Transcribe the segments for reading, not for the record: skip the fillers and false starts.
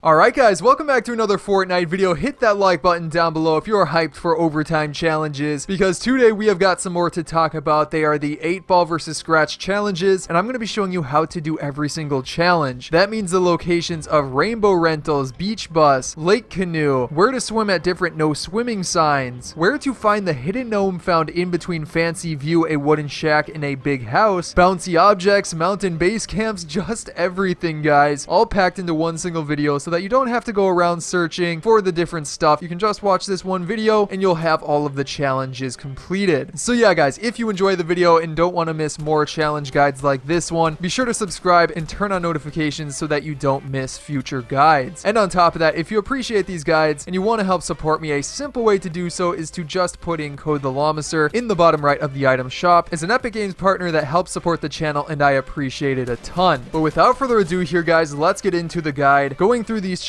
Alright guys, welcome back to another Fortnite video. Hit that like button down below if you're hyped for overtime challenges, because today we have got some more to talk about. They are the 8-ball versus scratch challenges, and I'm going to be showing you how to do every single challenge. That means the locations of Rainbow Rentals, Beach Bus, Lake Canoe, where to swim at different no swimming signs, where to find the hidden gnome found in between Fancy View, a wooden shack, and a big house, bouncy objects, mountain base camps, just everything guys, all packed into one single video so that you don't have to go around searching for the different stuff. You can just watch this one video and you'll have all of the challenges completed. So yeah guys, if you enjoy the video and don't want to miss more challenge guides like this one, be sure to subscribe and turn on notifications so that you don't miss future guides. And on top of that, if you appreciate these guides and you want to help support me, a simple way to do so is to just put in code TheLawmaster in the bottom right of the item shop. It's an Epic Games partner that helps support the channel and I appreciate it a ton. But without further ado here guys, let's get into the guide, going through these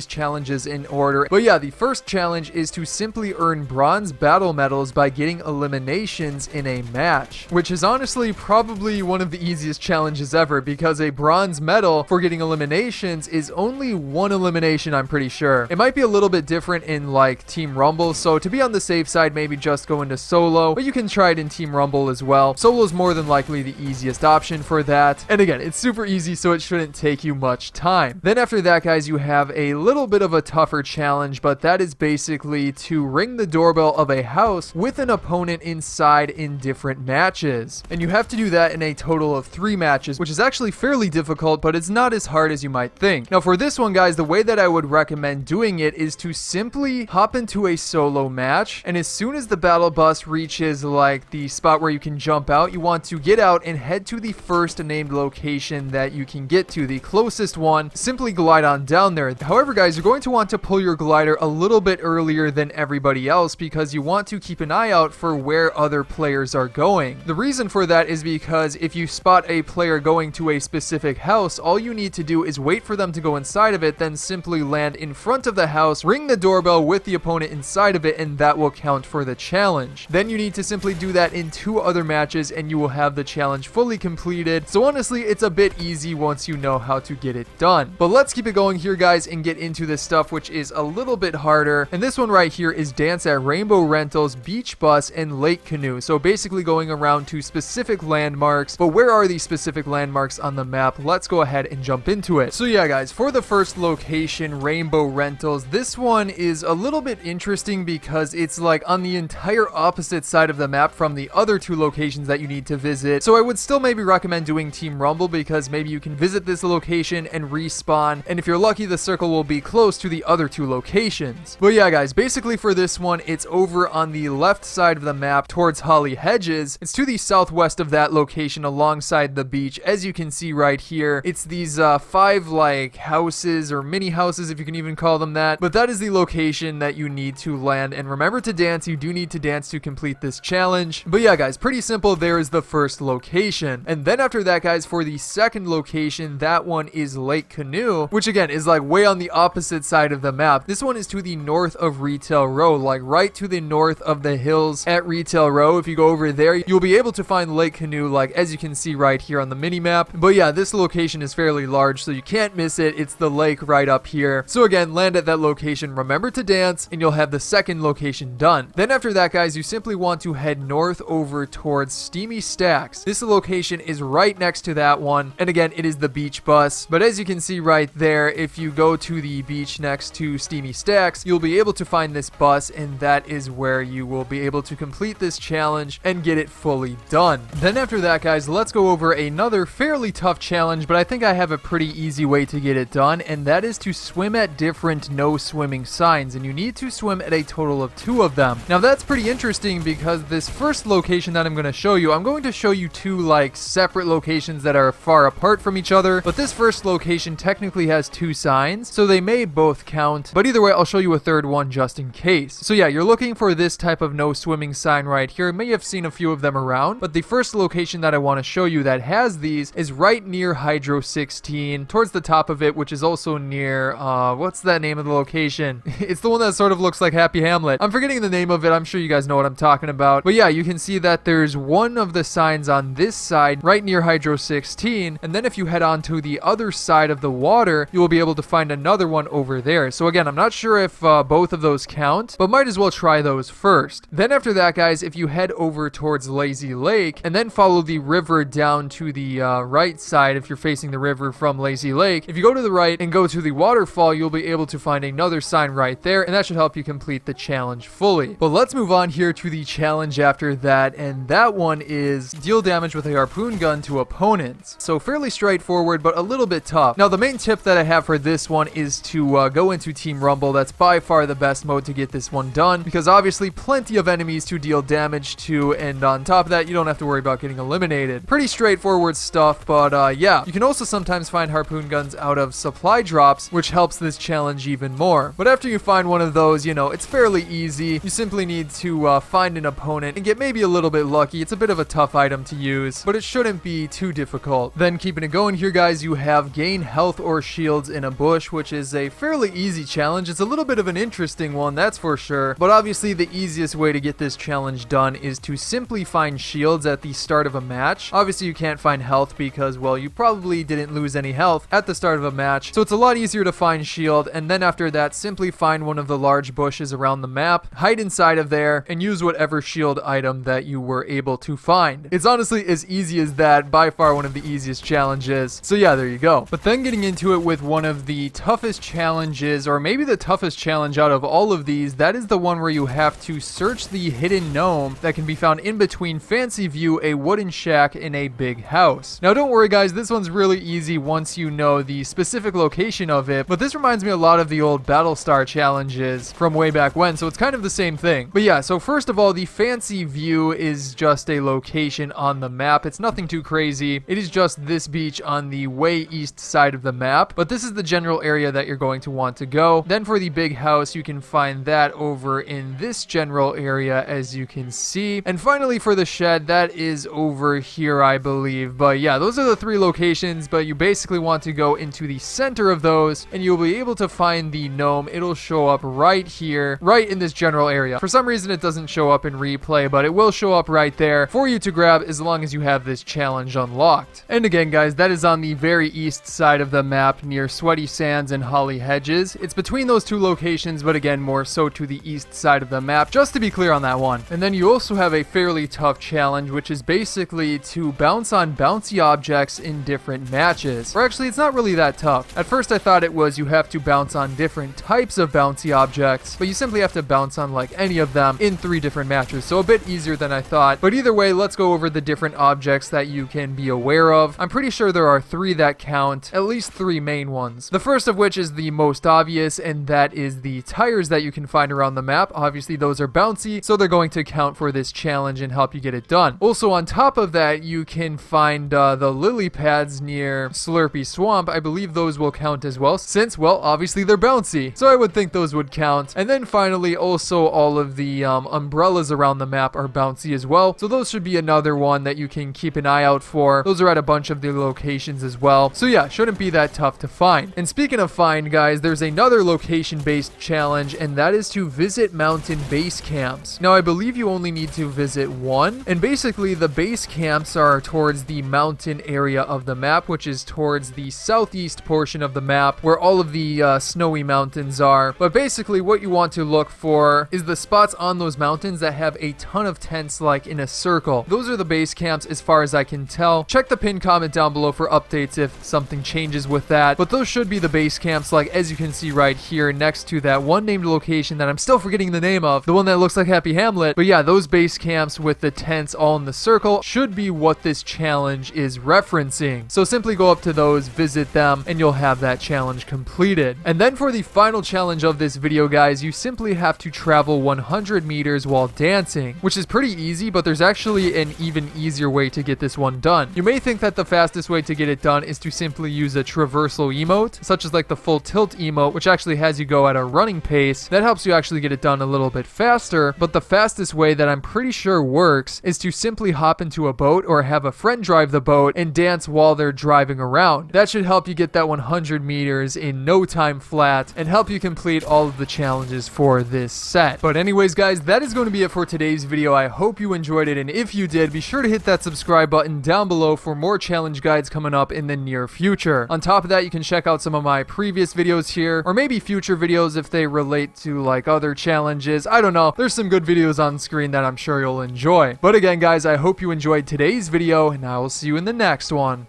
challenges in order. But yeah, the first challenge is to simply earn bronze battle medals by getting eliminations in a match, which is honestly probably one of the easiest challenges ever, because a bronze medal for getting eliminations is only one elimination, I'm pretty sure. It might be a little bit different in like Team Rumble, so to be on the safe side, maybe just go into solo, but you can try it in Team Rumble as well. Solo is more than likely the easiest option for that, and again, it's super easy, so it shouldn't take you much time. Then after that guys, you have a little bit of a tougher challenge, but that is basically to ring the doorbell of a house with an opponent inside in different matches, and you have to do that in a total of 3 matches, which is actually fairly difficult, but it's not as hard as you might think. Now for this one guys, the way that I would recommend doing it is to simply hop into a solo match, and as soon as the battle bus reaches like the spot where you can jump out, you want to get out and head to the first named location that you can get to, the closest one. Simply glide on down there. However guys, you're going to want to pull your glider a little bit earlier than everybody else, because you want to keep an eye out for where other players are going. The reason for that is because if you spot a player going to a specific house, all you need to do is wait for them to go inside of it, then simply land in front of the house, ring the doorbell with the opponent inside of it, and that will count for the challenge. Then you need to simply do that in 2 other matches and you will have the challenge fully completed. So honestly, it's a bit easy once you know how to get it done. But let's keep it going here guys and get into this stuff, which is a little bit harder. And this one right here is dance at Rainbow Rentals, Beach Bus, and Lake Canoe. So basically going around to specific landmarks. But where are these specific landmarks on the map? Let's go ahead and jump into it. So yeah guys, for the first location, Rainbow Rentals, this one is a little bit interesting because it's like on the entire opposite side of the map from the other 2 locations that you need to visit. So I would still maybe recommend doing Team Rumble, because maybe you can visit this location and respawn, and if you're lucky, the circle will be close to the other 2 locations. But yeah guys, basically for this one, it's over on the left side of the map towards Holly Hedges. It's to the southwest of that location alongside the beach. As you can see right here, it's these 5 like houses or mini houses, if you can even call them that. But that is the location that you need to land, and remember to dance. You do need to dance to complete this challenge. But yeah guys, pretty simple. There is the first location, and then after that guys, for the second location, that one is Lake Canoe, which again is like way on the opposite side of the map. This one is to the north of Retail Row, like right to the north of the hills at Retail Row. If you go over there, you'll be able to find Lake Canoe, like as you can see right here on the mini map. But yeah, this location is fairly large, so you can't miss it. It's the lake right up here. So again, land at that location, remember to dance, and you'll have the second location done. Then after that guys, you simply want to head north over towards Steamy Stacks. This location is right next to that one, and again, it is the beach bus. But as you can see right there, if you go to the beach next to Steamy Stacks, you'll be able to find this bus, and that is where you will be able to complete this challenge and get it fully done. Then after that guys, let's go over another fairly tough challenge, but I think I have a pretty easy way to get it done, and that is to swim at different no swimming signs, and you need to swim at a total of 2 of them. Now that's pretty interesting, because this first location that I'm going to show you, I'm going to show you 2 like separate locations that are far apart from each other, but this first location technically has 2 signs, so they may both count, but either way, I'll show you a third one just in case. So yeah, you're looking for this type of no swimming sign right here. You may have seen a few of them around, but the first location that I want to show you that has these is right near Hydro 16, towards the top of it, which is also near, what's that name of the location? It's the one that sort of looks like Happy Hamlet. I'm forgetting the name of it. I'm sure you guys know what I'm talking about. But yeah, you can see that there's one of the signs on this side right near Hydro 16, and then if you head on to the other side of the water, water, you will be able to find another one over there. So again, I'm not sure if both of those count, but might as well try those first. Then after that, guys, if you head over towards Lazy Lake and then follow the river down to the right side, if you're facing the river from Lazy Lake, if you go to the right and go to the waterfall, you'll be able to find another sign right there, and that should help you complete the challenge fully. But let's move on here to the challenge after that, and that one is deal damage with a harpoon gun to opponents. So fairly straightforward, but a little bit tough. Now, the main tip that I have for this one is to go into Team Rumble. That's by far the best mode to get this one done, because obviously plenty of enemies to deal damage to, and on top of that, you don't have to worry about getting eliminated. Pretty straightforward stuff, but yeah. You can also sometimes find harpoon guns out of supply drops, which helps this challenge even more. But after you find one of those, you know, it's fairly easy. You simply need to find an opponent and get maybe a little bit lucky. It's a bit of a tough item to use, but it shouldn't be too difficult. Then keeping it going here, guys, you have gain health or shields in a bush, which is a fairly easy challenge. It's a little bit of an interesting one, that's for sure, but obviously the easiest way to get this challenge done is to simply find shields at the start of a match. Obviously you can't find health because, well, you probably didn't lose any health at the start of a match, so it's a lot easier to find shield. And then after that, simply find one of the large bushes around the map, hide inside of there, and use whatever shield item that you were able to find. It's honestly as easy as that, by far one of the easiest challenges. So yeah, there you go. But then getting into it with one of the toughest challenges, or maybe the toughest challenge out of all of these, that is the one where you have to search the hidden gnome that can be found in between Fancy View, a wooden shack, and a big house. Now don't worry, guys, this one's really easy once you know the specific location of it, but this reminds me a lot of the old Battlestar challenges from way back when, so it's kind of the same thing. But yeah, so first of all, the Fancy View is just a location on the map. It's nothing too crazy. It is just this beach on the way east side of the map, but this is the general area that you're going to want to go. Then for the big house, you can find that over in this general area, as you can see. And finally for the shed, that is over here, I believe. But yeah, those are the three locations, but you basically want to go into the center of those, and you'll be able to find the gnome. It'll show up right here, right in this general area. For some reason, it doesn't show up in replay, but it will show up right there for you to grab as long as you have this challenge unlocked. And again, guys, that is on the very east side of the map near Sweaty Sands and Holly Hedges. It's between those two locations, but again, more so to the east side of the map, just to be clear on that one. And then you also have a fairly tough challenge, which is basically to bounce on bouncy objects in different matches. Or actually, it's not really that tough. At first, I thought it was you have to bounce on different types of bouncy objects, but you simply have to bounce on like any of them in 3 different matches, so a bit easier than I thought. But either way, let's go over the different objects that you can be aware of. I'm pretty sure there are 3 that count, at least 3 main ones. The first of which is the most obvious, and that is the tires that you can find around the map. Obviously, those are bouncy, so they're going to count for this challenge and help you get it done. Also, on top of that, you can find the lily pads near Slurpy Swamp. I believe those will count as well, since, well, obviously they're bouncy, so I would think those would count. And then finally, also all of the umbrellas around the map are bouncy as well, so those should be another one that you can keep an eye out for. Those are at a bunch of the locations as well, so yeah, shouldn't be that tough to find. And speaking of find, guys, there's another location-based challenge, and that is to visit mountain base camps. Now, I believe you only need to visit 1, and basically the base camps are towards the mountain area of the map, which is towards the southeast portion of the map where all of the snowy mountains are. But basically what you want to look for is the spots on those mountains that have a ton of tents like in a circle. Those are the base camps as far as I can tell. Check the pinned comment down below for updates if something changes with that, but those should be the base camps, like as you can see right here next to that one named location that I'm still forgetting the name of, the one that looks like Happy Hamlet. But yeah, those base camps with the tents all in the circle should be what this challenge is referencing. So simply go up to those, visit them, and you'll have that challenge completed. And then for the final challenge of this video, guys, you simply have to travel 100 meters while dancing, which is pretty easy, but there's actually an even easier way to get this one done. You may think that the fastest way to get it done is to simply use a traversal emote, such as like the full tilt emote, which actually has you go at a running pace. That helps you actually get it done a little bit faster, but the fastest way that I'm pretty sure works is to simply hop into a boat or have a friend drive the boat and dance while they're driving around. That should help you get that 100 meters in no time flat and help you complete all of the challenges for this set. But anyways, guys, that is going to be it for today's video. I hope you enjoyed it, and if you did, be sure to hit that subscribe button down below for more challenge guides coming up in the near future. On top of that, you can check out some of my previous videos here, or maybe future videos if they relate to like other challenges. I don't know. There's some good videos on screen that I'm sure you'll enjoy. But again, guys, I hope you enjoyed today's video, and I will see you in the next one.